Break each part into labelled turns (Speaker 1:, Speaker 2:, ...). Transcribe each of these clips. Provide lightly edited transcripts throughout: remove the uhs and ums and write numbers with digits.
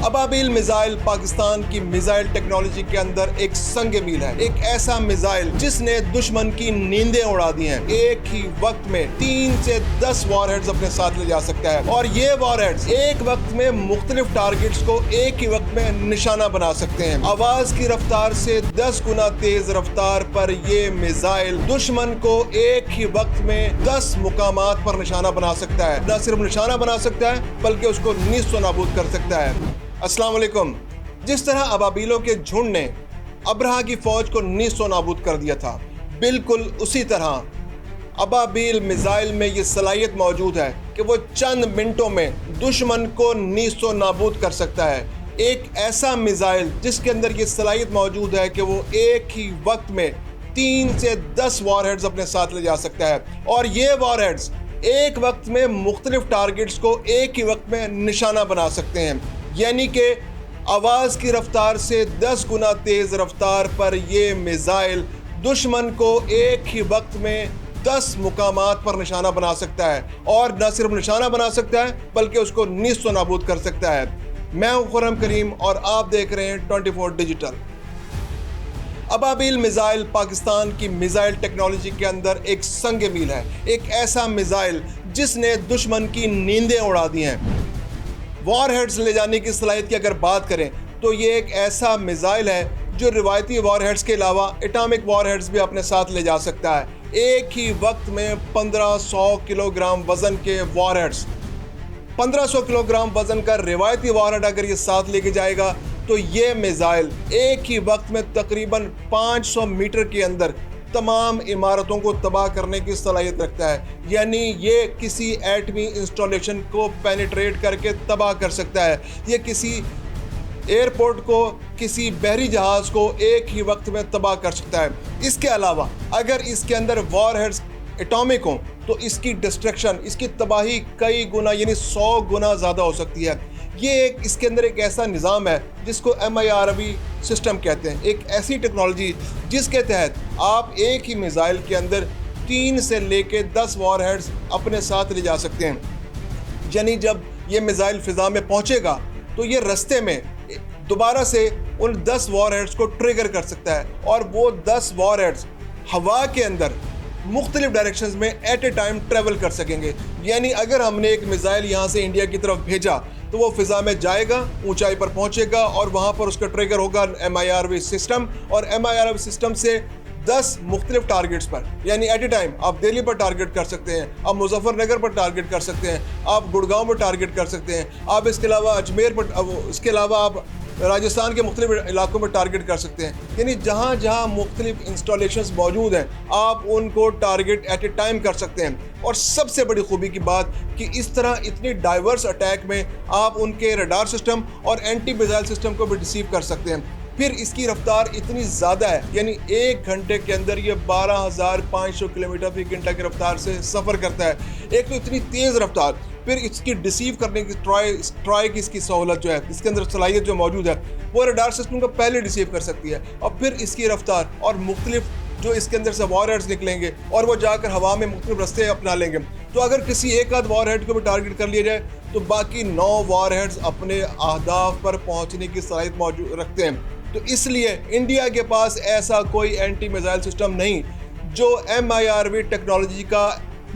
Speaker 1: अबाबिल missile Pakistan की missile technology के अंदर एक संग मील है। एक ऐसा मिसाइल जिसने दुश्मन की नींदें उड़ा दी हैं। एक ही वक्त में 3 से 10 वॉरहेड्स अपने साथ ले जा सकता है और ये वॉरहेड्स एक वक्त में मुख्तलिफ टारगेट्स को एक ही वक्त में निशाना बना सकते हैं। आवाज की रफ्तार से 10 गुना तेज रफ्तार पर ये मिसाइल दुश्मन को एक ही वक्त में 10 मुकामात पर निशाना बना सकता है। न सिर्फ निशाना बना सकता है बल्कि उसको नीस्तो नाबूद कर सकता है। अस्सलाम वालेकुम। जिस तरह अबाबिलों के झुंड ने अब्रहा की फौज को नीस्तो नाबूद कर दिया था, बिल्कुल उसी तरह अबाबिल मिसाइल में ये सलाहियत मौजूद है कि वो चंद मिनटों में दुश्मन को नीस्तो नाबूद कर सकता है। एक ऐसा मिसाइल जिसके अंदर ये सलाहियत मौजूद है कि वो एक ही वक्त में 3 से 10 वॉरहेड्स अपने साथ ले जा सकता है और ये वॉरहेड्स एक वक्त में मुख्तलिफ टारगेट्स को एक ही वक्त में निशाना बना सकते हैं। यानी कि आवाज़ की रफ्तार से 10 गुना तेज़ रफ्तार पर ये मिसाइल दुश्मन को एक ही वक्त में 10 मुकामात पर निशाना बना सकता है और न सिर्फ निशाना बना सकता है बल्कि उसको नीस्तो नाबूद कर सकता है। मैं हूं खुर्रम करीम और आप देख रहे हैं 24 डिजिटल। अबाबिल मिसाइल पाकिस्तान की मिसाइल टेक्नोलॉजी के अंदर एक संग मील है। एक ऐसा मिसाइल जिसने दुश्मन की नींदें उड़ा दी हैं। वॉरहेड्स ले जाने की सलाहियत की अगर बात करें तो ये एक ऐसा मिसाइल है जो रिवायती वॉरहेड्स के अलावा एटॉमिक वॉरहेड्स भी अपने साथ ले जा सकता है। एक ही वक्त में 1500 किलोग्राम वज़न के वॉरहेड्स, 1500 किलोग्राम वज़न का रिवायती वॉरहेड अगर ये साथ लेके जाएगा तो ये मिसाइल एक ही वक्त में तकरीबन 500 मीटर के अंदर तमाम इमारतों को तबाह करने की सलाहियत रखता है। यानी ये किसी एटमी इंस्टॉलेशन को पेनिट्रेट करके तबाह कर सकता है। ये किसी एयरपोर्ट को, किसी बहरी जहाज़ को एक ही वक्त में तबाह कर सकता है। इसके अलावा अगर इसके अंदर वॉरहेड्स एटॉमिक हों तो इसकी डिस्ट्रक्शन, इसकी तबाही कई गुना यानी 100 गुना ज़्यादा हो सकती है। ये इसके अंदर एक ऐसा निज़ाम है जिसको MIRV सिस्टम कहते हैं। एक ऐसी टेक्नोलॉजी जिसके तहत आप एक ही मिसाइल के अंदर 3 से लेके 10 वॉरहेड्स अपने साथ ले जा सकते हैं। यानी जब ये मिसाइल फ़िज़ा में पहुंचेगा तो ये रास्ते में दोबारा से उन 10 वॉरहेड्स को ट्रिगर कर सकता है और वो 10 वॉरहेड्स हवा के अंदर मुख्तलिफ डायरेक्शंस में एट ए टाइम ट्रेवल कर सकेंगे। यानी अगर हमने एक मिसाइल यहाँ से इंडिया की तरफ भेजा तो वो फ़िज़ा में जाएगा, ऊंचाई पर पहुंचेगा और वहाँ पर उसका ट्रिगर होगा MIRV सिस्टम और MIRV सिस्टम से 10 मुख्तलिफ टारगेट्स पर, यानी एट ए टाइम आप दिल्ली पर टारगेट कर सकते हैं, आप मुजफ्फरनगर पर टारगेट कर सकते हैं, आप गुड़गांव पर टारगेट कर सकते हैं, आप इसके अलावा अजमेर पर, इसके अलावा आप राजस्थान के मुख्तलिफ इलाकों में टारगेट कर सकते हैं। यानी जहाँ जहाँ मुख्तलिफ इंस्टॉलेशंस मौजूद हैं आप उनको टारगेट एट ए टाइम कर सकते हैं। और सबसे बड़ी खूबी की बात कि इस तरह इतनी डाइवर्स अटैक में आप उनके रडार सिस्टम और एंटी मिसाइल सिस्टम को भी डिसीव कर सकते हैं। फिर इसकी रफ्तार इतनी ज़्यादा है, यानी 1 घंटे के अंदर ये 12,500 किलोमीटर फी घंटा की रफ्तार से सफ़र करता है। एक तो इतनी तेज़ रफ्तार, फिर इसकी डिसीव करने की ट्राई की इसकी सहूलत जो है, इसके अंदर सलाहियत जो मौजूद है वो रडार सिस्टम को पहले डिसीव कर सकती है और फिर इसकी रफ्तार और मुख्तलिफ जो इसके अंदर से वॉरहेड्स निकलेंगे और वो जाकर हवा में मुख्तलिफ रास्ते अपना लेंगे। तो अगर किसी एक आध वॉरहेड को भी टारगेट कर लिया जाए तो बाकी 9 वॉरहेड्स अपने अहदाफ पर पहुँचने की सलाहियत मौजूद रखते हैं। तो इसलिए इंडिया के पास ऐसा कोई एंटी मिसाइल सिस्टम नहीं जो MIRV टेक्नोलॉजी का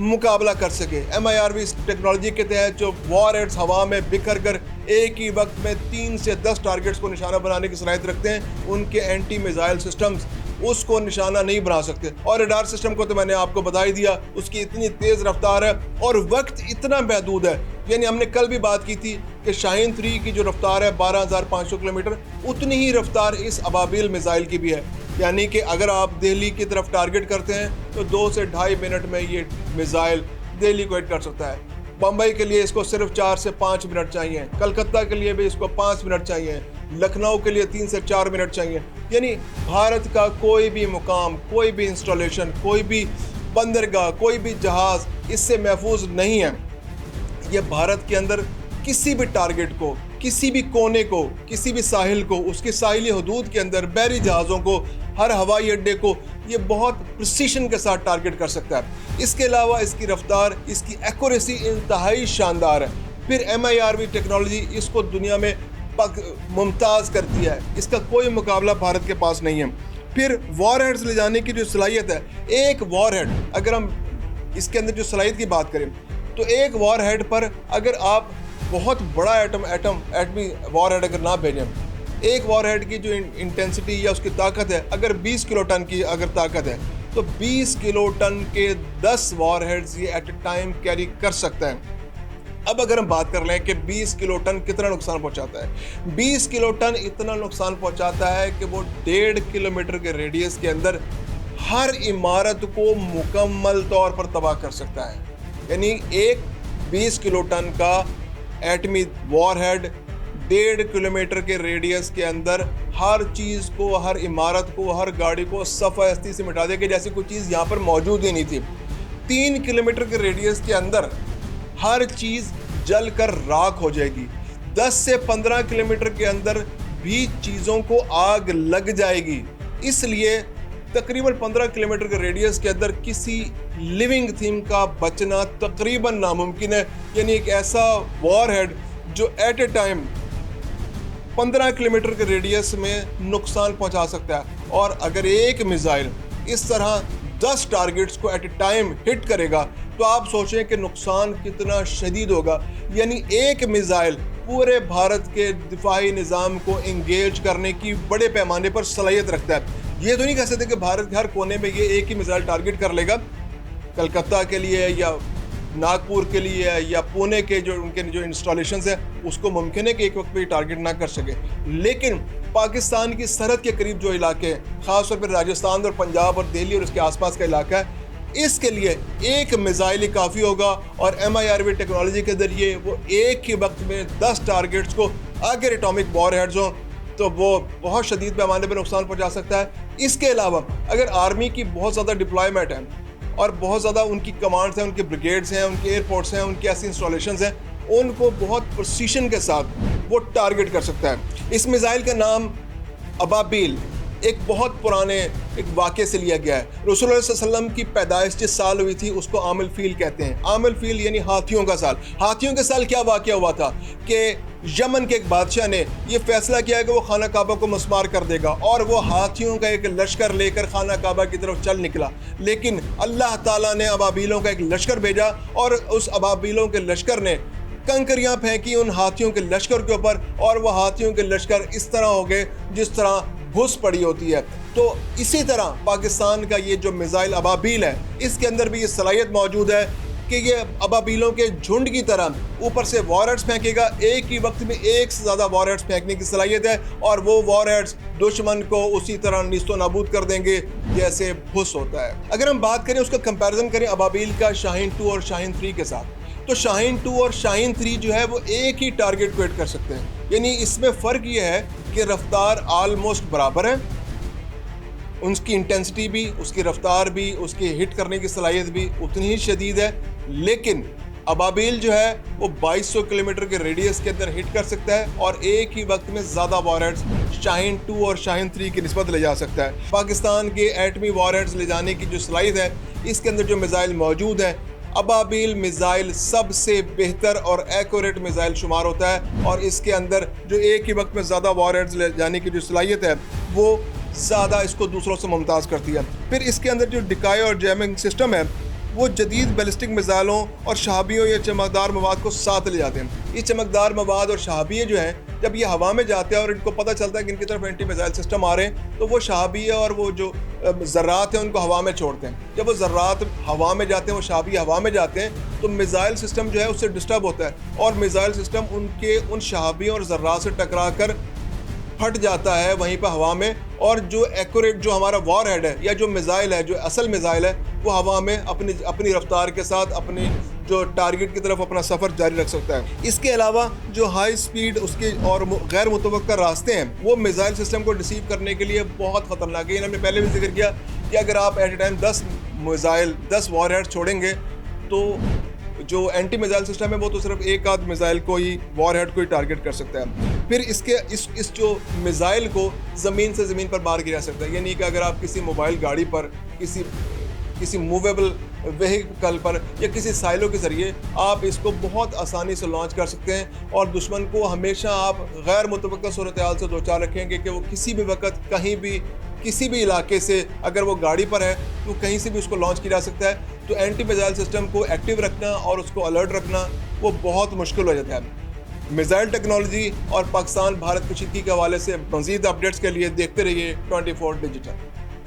Speaker 1: मुकाबला कर सके। MIRV टेक्नोलॉजी के तहत जो वॉरहेड्स हवा में बिखर कर एक ही वक्त में 3 से 10 टारगेट्स को निशाना बनाने की सलाहियत रखते हैं, उनके एंटी मिसाइल सिस्टम्स उसको निशाना नहीं बना सकते। और रडार सिस्टम को तो मैंने आपको बता ही दिया, उसकी इतनी तेज़ रफ्तार है और वक्त इतना महदूद है। यानी हमने कल भी बात की थी कि शाहीन 3 की जो रफ्तार है 12,500 किलोमीटर, उतनी ही रफ्तार इस अबाबिल मिसाइल की भी है। यानी कि अगर आप दिल्ली की तरफ टारगेट करते हैं तो 2 से ढाई मिनट में ये मिसाइल दिल्ली को हिट कर सकता है। बम्बई के लिए इसको सिर्फ 4 से 5 मिनट चाहिए, कलकत्ता के लिए भी इसको 5 मिनट चाहिए, लखनऊ के लिए 3 से 4 मिनट चाहिए। यानी भारत का कोई भी मुकाम, कोई भी इंस्टॉलेशन, कोई भी बंदरगाह, कोई भी जहाज़ इससे महफूज नहीं है। ये भारत के अंदर किसी भी टारगेट को, किसी भी कोने को, किसी भी साहिल को, उसके साहिली हदूद के अंदर बहरी जहाज़ों को, हर हवाई अड्डे को ये बहुत प्रिसीशन के साथ टारगेट कर सकता है। इसके अलावा इसकी रफ्तार, इसकी एक्यूरेसी इंतहाई शानदार है। फिर MIRV टेक्नोलॉजी इसको दुनिया में मुमताज़ करती है, इसका कोई मुकाबला भारत के पास नहीं है। फिर वॉरहेड्स ले जाने की जो सलाहियत है, एक वॉरहेड, अगर हम इसके अंदर जो सलाहियत की बात करें तो एक वॉरहेड पर अगर आप बहुत बड़ा एटमी वॉरहेड अगर ना भेजें, एक वॉरहेड की जो इंटेंसिटी या उसकी ताकत है अगर 20 किलो टन की अगर ताकत है तो 20 किलो टन के 10 वॉरहेड्स ये एट ए टाइम कैरी कर सकता है। अब अगर हम बात कर लें कि 20 किलो टन कितना नुकसान पहुंचाता है, 20 किलो टन इतना नुकसान पहुंचाता है कि वो 1.5 किलोमीटर के रेडियस के अंदर हर इमारत को मुकम्मल तौर पर तबाह कर सकता है। यानी एक 20 किलो टन का एटमी वॉरहेड 1.5 किलोमीटर के रेडियस के अंदर हर चीज़ को, हर इमारत को, हर गाड़ी को सफ़ा हस्ती से मिटा देगा जैसी कोई चीज़ यहाँ पर मौजूद ही नहीं थी। 3 किलोमीटर के रेडियस के अंदर हर चीज़ जल कर राख हो जाएगी। 10 से 15 किलोमीटर के अंदर भी चीज़ों को आग लग जाएगी। इसलिए तकरीबन 15 किलोमीटर के रेडियस के अंदर किसी लिविंग थिंग का बचना तकरीबन नामुमकिन है। यानी एक ऐसा वॉरहेड जो एट ए टाइम 15 किलोमीटर के रेडियस में नुकसान पहुंचा सकता है, और अगर एक मिसाइल इस तरह 10 टारगेट्स को एट ए टाइम हिट करेगा तो आप सोचें कि नुकसान कितना शदीद होगा। यानी एक मिसाइल पूरे भारत के दिफाई निज़ाम को इंगेज करने की बड़े पैमाने पर सलाहियत रखता है। ये तो नहीं कह सकते कि भारत के हर कोने में ये एक ही मिसाइल टारगेट कर लेगा। कलकत्ता के लिए या नागपुर के लिए या पुणे के जो उनके जो इंस्टॉलेशंस है उसको मुमकिन है कि एक वक्त पे टारगेट ना कर सके, लेकिन पाकिस्तान की सरहद के करीब जो इलाके हैं, ख़ासतौर पर राजस्थान और पंजाब और दिल्ली और उसके आसपास का इलाका है, इसके लिए एक मिसाइल ही काफ़ी होगा। और MIRV टेक्नोलॉजी के ज़रिए वो एक ही वक्त में 10 टारगेट्स को, अगर एटॉमिक वॉरहेड्स हों तो वो बहुत शदीद पैमाने पर नुकसान पहुंचा सकता है। इसके अलावा अगर आर्मी की बहुत ज़्यादा डिप्लॉयमेंट है और बहुत ज़्यादा उनकी कमांड्स हैं, उनके ब्रिगेड्स हैं, उनके एयरपोर्ट्स हैं, उनकी ऐसी इंस्टॉलेशंस हैं, उनको बहुत प्रिसीशन के साथ वो टारगेट कर सकता है। इस मिसाइल का नाम अबाबील एक बहुत पुराने एक वाक़े से लिया गया है। रसूलुल्लाह सल्लल्लाहु अलैहि वसल्लम की पैदाइश जिस साल हुई थी उसको आमिल फील कहते हैं। आमिल फील यानी हाथियों का साल। हाथियों के साल क्या वाक़या हुआ था कि यमन के एक बादशाह ने ये फैसला किया कि वो खाना काबा को मस्मार कर देगा, और वो हाथियों का एक लश्कर लेकर खाना काबा की तरफ चल निकला। लेकिन अल्लाह ताला ने अबाबीलों का एक लश्कर भेजा और उस अबाबीलों के लश्कर ने कंकरियां फेंकी उन हाथियों के लश्कर के ऊपर, और वह हाथियों के लश्कर इस तरह हो गए जिस तरह भूस पड़ी होती है। तो इसी तरह पाकिस्तान का ये जो मिसाइल अबाबील है, इसके अंदर भी ये सलाहियत मौजूद है कि ये अबाबीलों के झुंड की तरह ऊपर से वॉरहेड्स फेंकेगा। एक ही वक्त में एक से ज़्यादा वॉरहेड्स फेंकने की सलाहियत है, और वो वॉरहेड्स दुश्मन को उसी तरह निस्तो नाबूद कर देंगे जैसे भूस होता है। अगर हम बात करें, उसका कंपैरिजन करें अबाबील का शाहीन 2 और शाहीन 3 के साथ, तो शाहीन 2 और शाहीन 3 जो है वो एक ही टारगेट को हिट कर सकते हैं। यानी इसमें फ़र्क ये है कि रफ्तार आलमोस्ट बराबर है, उसकी इंटेंसिटी भी, उसकी रफ्तार भी, उसकी हिट करने की सलाहियत भी उतनी ही शदीद है। लेकिन अबाबील जो है वो 2200 किलोमीटर के रेडियस के अंदर हिट कर सकता है, और एक ही वक्त में ज़्यादा वॉरहेड्स शाहीन 2 और शाहीन 3 की निस्बत ले जा सकता है। पाकिस्तान के एटमी वॉरहेड्स ले जाने की जो सलाहियत है, इसके अंदर जो मिसाइल मौजूद है, अबाबील मिसाइल सबसे बेहतर और एक्यूरेट मिसाइल शुमार होता है, और इसके अंदर जो एक ही वक्त में ज़्यादा वॉरहेड्स ले जाने की जो सलाहियत है वो ज़्यादा इसको दूसरों से मुमताज़ करती है। फिर इसके अंदर जो डिकाई और जैमिंग सिस्टम है वो जदीद बैलिस्टिक मिसाइलों और शहाबियों या चमकदार मवाद को साथ ले जाते हैं। ये चमकदार मवाद और शहाबिये जो हैं, जब ये हवा में जाते हैं और इनको पता चलता है कि इनकी तरफ एंटी मिसाइल सिस्टम आ रहे हैं, तो वो शहाबिया और वो जो ज़र्रात हैं उनको हवा में छोड़ते हैं। जब वो ज़र्रात हवा में जाते हैं, वो शहाबिये हवा में जाते हैं, तो मिसाइल सिस्टम जो है उससे डिस्टर्ब होता है, और मिसाइल सिस्टम उनके उन शहाबियों और ज़र्रात से टकरा कर फट जाता है वहीं पर हवा में, और जो एक्यूरेट जो हमारा वॉरहेड है या जो मिसाइल है, जो असल मिसाइल है, वो हवा में अपनी रफ्तार के साथ अपनी जो टारगेट की तरफ अपना सफ़र जारी रख सकता है। इसके अलावा जो हाई स्पीड उसके और गैर मुतवक्का रास्ते हैं, वो मिसाइल सिस्टम को डिसीव करने के लिए बहुत ख़तरनाक है। हमने पहले भी जिक्र किया कि अगर आप एट ए टाइम 10 वॉरहेड छोड़ेंगे तो जो एंटी मिसाइल सिस्टम है वो तो सिर्फ एक आध मिसाइल को ही, वॉरहेड को ही टारगेट कर सकता है। फिर इसके इस जो मिसाइल को ज़मीन से ज़मीन पर मार किया जा सकता है। यानी कि अगर आप किसी मोबाइल गाड़ी पर किसी मूवेबल व्हीकल पर या किसी साइलो के ज़रिए आप इसको बहुत आसानी से लॉन्च कर सकते हैं और दुश्मन को हमेशा आप गैर मुतवक्का सूरत-ए-हाल से दो चार रखेंगे कि वो किसी भी वक्त कहीं भी किसी भी इलाके से, अगर वो गाड़ी पर है तो कहीं से भी उसको लॉन्च किया जा सकता है। तो एंटी मिसाइल सिस्टम को एक्टिव रखना और उसको अलर्ट रखना वो बहुत मुश्किल हो जाता है। मिसाइल टेक्नोलॉजी और पाकिस्तान भारत कशीदगी के हवाले से मज़ीद अपडेट्स के लिए देखते रहिए 24 डिजिटल।